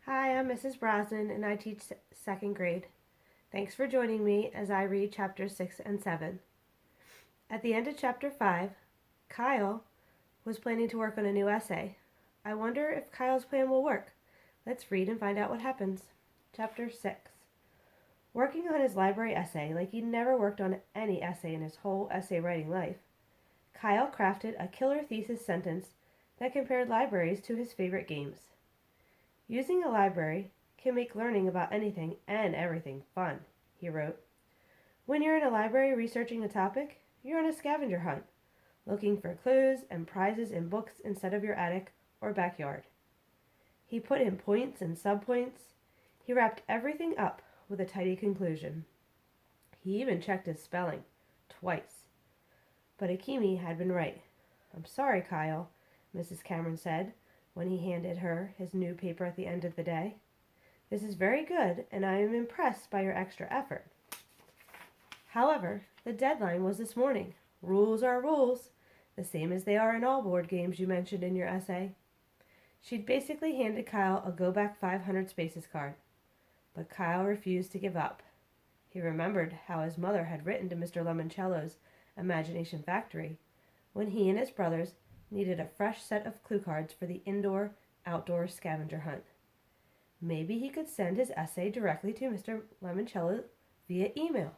Hi, I'm Mrs. Brosnan and I teach second grade. Thanks for joining me as I read chapters 6 and 7. At the end of chapter 5, Kyle was planning to work on a new essay. I wonder if Kyle's plan will work. Let's read and find out what happens. Chapter 6. Working on his library essay like he'd never worked on any essay in his whole essay writing life, Kyle crafted a killer thesis sentence that compared libraries to his favorite games. Using a library can make learning about anything and everything fun, he wrote. When you're in a library researching a topic, you're on a scavenger hunt, looking for clues and prizes in books instead of your attic or backyard. He put in points and subpoints. He wrapped everything up with a tidy conclusion. He even checked his spelling, twice. But Akimi had been right. "I'm sorry, Kyle," Mrs. Cameron said, when he handed her his new paper at the end of the day. "This is very good, and I am impressed by your extra effort. However, the deadline was this morning. Rules are rules, the same as they are in all board games you mentioned in your essay." She'd basically handed Kyle a Go Back 500 Spaces card. But Kyle refused to give up. He remembered how his mother had written to Mr. Lemoncello's Imagination Factory when he and his brothers needed a fresh set of clue cards for the indoor-outdoor scavenger hunt. Maybe he could send his essay directly to Mr. Lemoncello via email.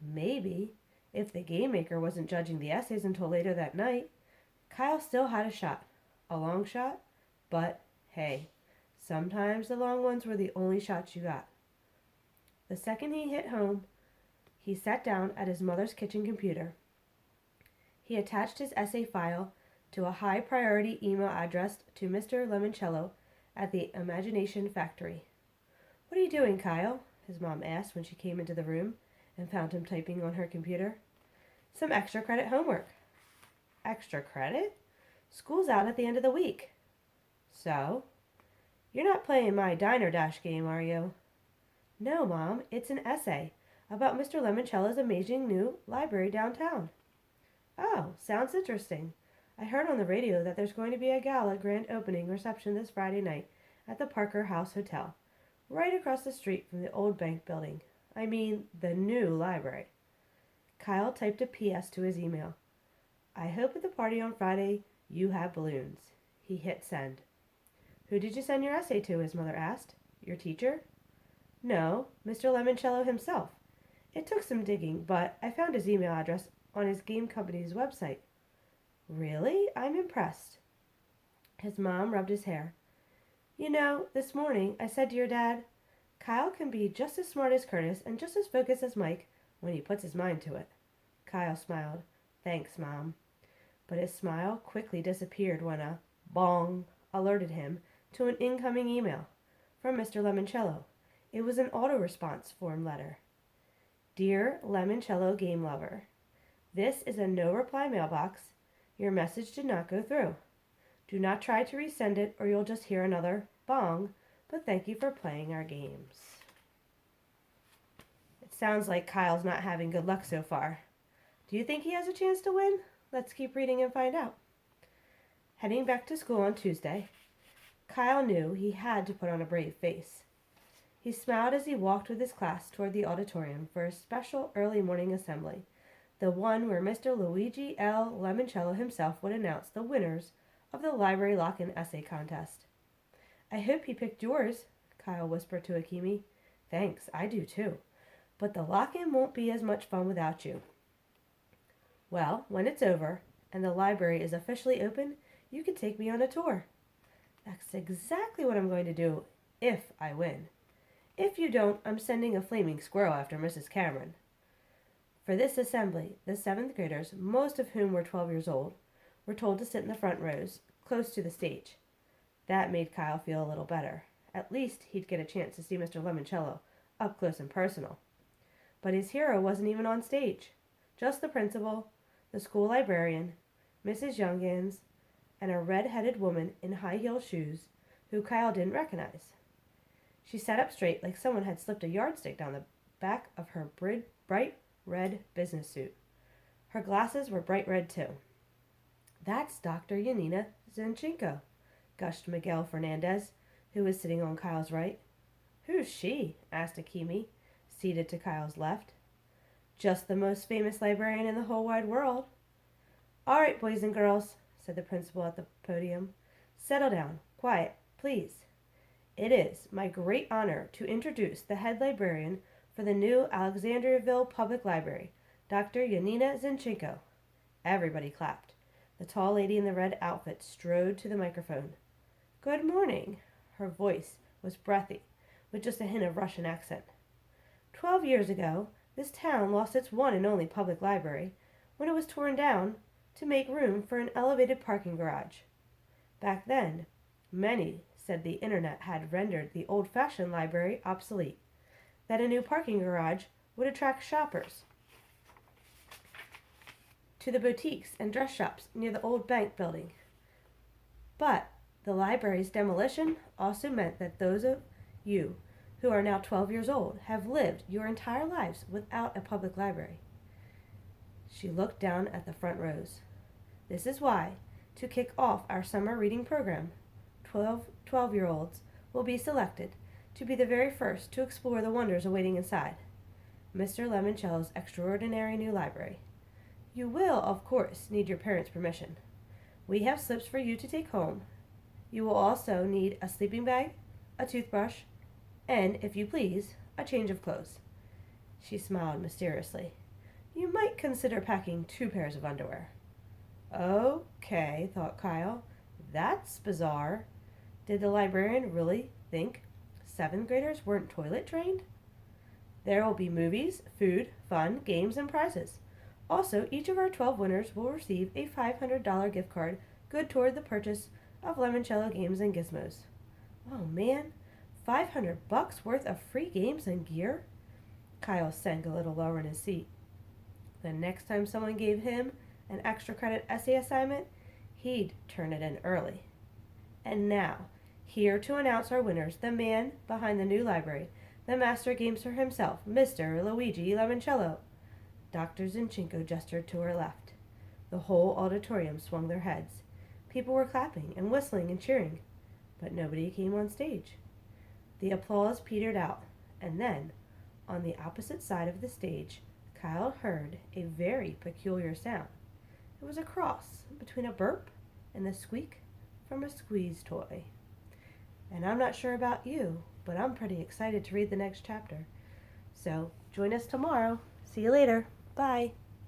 Maybe, if the game maker wasn't judging the essays until later that night, Kyle still had a shot. A long shot, but hey, sometimes the long ones were the only shots you got. The second he hit home, he sat down at his mother's kitchen computer. He attached his essay file to a high-priority email addressed to Mr. Lemoncello at the Imagination Factory. "What are you doing, Kyle?" his mom asked when she came into the room and found him typing on her computer. "Some extra credit homework." "Extra credit? School's out at the end of the week." "So? You're not playing my Diner Dash game, are you?" "No, Mom, it's an essay about Mr. Lemoncello's amazing new library downtown." "Oh, sounds interesting. I heard on the radio that there's going to be a gala grand opening reception this Friday night at the Parker House Hotel, right across the street from the old bank building. I mean, the new library." Kyle typed a PS to his email. "I hope at the party on Friday you have balloons." He hit send. "Who did you send your essay to?" his mother asked. "Your teacher?" "No, Mr. Lemoncello himself. It took some digging, but I found his email address on his game company's website." "Really? I'm impressed." His mom rubbed his hair. "You know, this morning I said to your dad, Kyle can be just as smart as Curtis and just as focused as Mike when he puts his mind to it." Kyle smiled. "Thanks, Mom." But his smile quickly disappeared when a bong alerted him to an incoming email from Mr. Lemoncello. It was an auto-response form letter. "Dear Lemoncello Game Lover, this is a no-reply mailbox. Your message did not go through. Do not try to resend it or you'll just hear another bong, but thank you for playing our games." It sounds like Kyle's not having good luck so far. Do you think he has a chance to win? Let's keep reading and find out. Heading back to school on Tuesday, Kyle knew he had to put on a brave face. He smiled as he walked with his class toward the auditorium for a special early morning assembly, the one where Mr. Luigi L. Lemoncello himself would announce the winners of the library lock-in essay contest. "I hope he picked yours," Kyle whispered to Akimi. "Thanks, I do too. But the lock-in won't be as much fun without you." "Well, when it's over and the library is officially open, you can take me on a tour." "That's exactly what I'm going to do if I win. If you don't, I'm sending a flaming squirrel after Mrs. Cameron." For this assembly, the 7th graders, most of whom were 12 years old, were told to sit in the front rows, close to the stage. That made Kyle feel a little better. At least he'd get a chance to see Mr. Lemoncello up close and personal. But his hero wasn't even on stage. Just the principal, the school librarian, Mrs. Youngans, and a red-headed woman in high-heel shoes who Kyle didn't recognize. She sat up straight like someone had slipped a yardstick down the back of her bright red business suit. Her glasses were bright red too. "That's Dr. Yanina Zinchenko," gushed Miguel Fernandez, who was sitting on Kyle's right. "Who's she?" asked Akimi, seated to Kyle's left. "Just the most famous librarian in the whole wide world." "All right, boys and girls," said the principal at the podium. "Settle down. Quiet, please. It is my great honor to introduce the head librarian for the new Alexandriaville Public Library, Dr. Yanina Zinchenko." Everybody clapped. The tall lady in the red outfit strode to the microphone. "Good morning." Her voice was breathy, with just a hint of Russian accent. 12 years ago, this town lost its one and only public library when it was torn down to make room for an elevated parking garage. Back then, many said the internet had rendered the old-fashioned library obsolete, that a new parking garage would attract shoppers to the boutiques and dress shops near the old bank building. But the library's demolition also meant that those of you who are now 12 years old have lived your entire lives without a public library. She looked down at the front rows. This is why, to kick off our summer reading program, 12-year-olds will be selected to be the very first to explore the wonders awaiting inside Mr. Lemoncello's extraordinary new library. You will, of course, need your parents' permission. We have slips for you to take home. You will also need a sleeping bag, a toothbrush, and, if you please, a change of clothes. She smiled mysteriously. You might consider packing 2 pairs of underwear. Okay, thought Kyle. That's bizarre. Did the librarian really think 7th graders weren't toilet trained? There will be movies, food, fun, games, and prizes. Also, each of our 12 winners will receive a $500 gift card good toward the purchase of Lemoncello games and gizmos. Oh man, $500 worth of free games and gear? Kyle sank a little lower in his seat. The next time someone gave him an extra credit essay assignment, he'd turn it in early. And now, here to announce our winners, the man behind the new library, the master gamester himself, Mr. Luigi Lemoncello. Dr. Zinchenko gestured to her left. The whole auditorium swung their heads. People were clapping and whistling and cheering, but nobody came on stage. The applause petered out, and then, on the opposite side of the stage, Kyle heard a very peculiar sound. It was a cross between a burp and the squeak from a squeeze toy. And I'm not sure about you, but I'm pretty excited to read the next chapter. So join us tomorrow. See you later. Bye.